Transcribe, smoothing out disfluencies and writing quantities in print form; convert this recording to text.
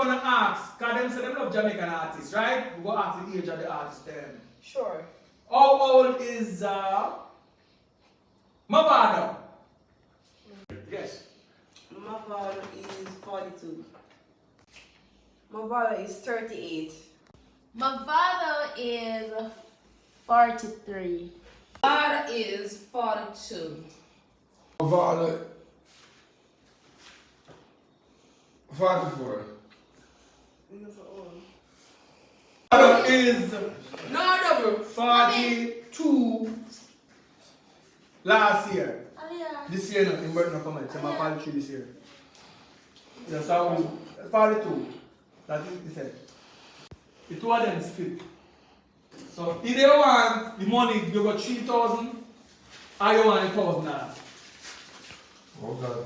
gonna ask, because them say them love Jamaican artists, right? We're gonna ask the age of the artist then. Sure. How old is Mavado? Yes. Mavado is 42. Mavado is 38. Mavado is 43. Mavado is 42. Mavado 44. Mavado is No double. 42 last year. Aliyah. This year, no, in birth no comment. So, I'm 43 this year. That's how 42. That's what he said. The two of them split. So, if they want the money, you got 3,000, or you want $1,000. Oh God.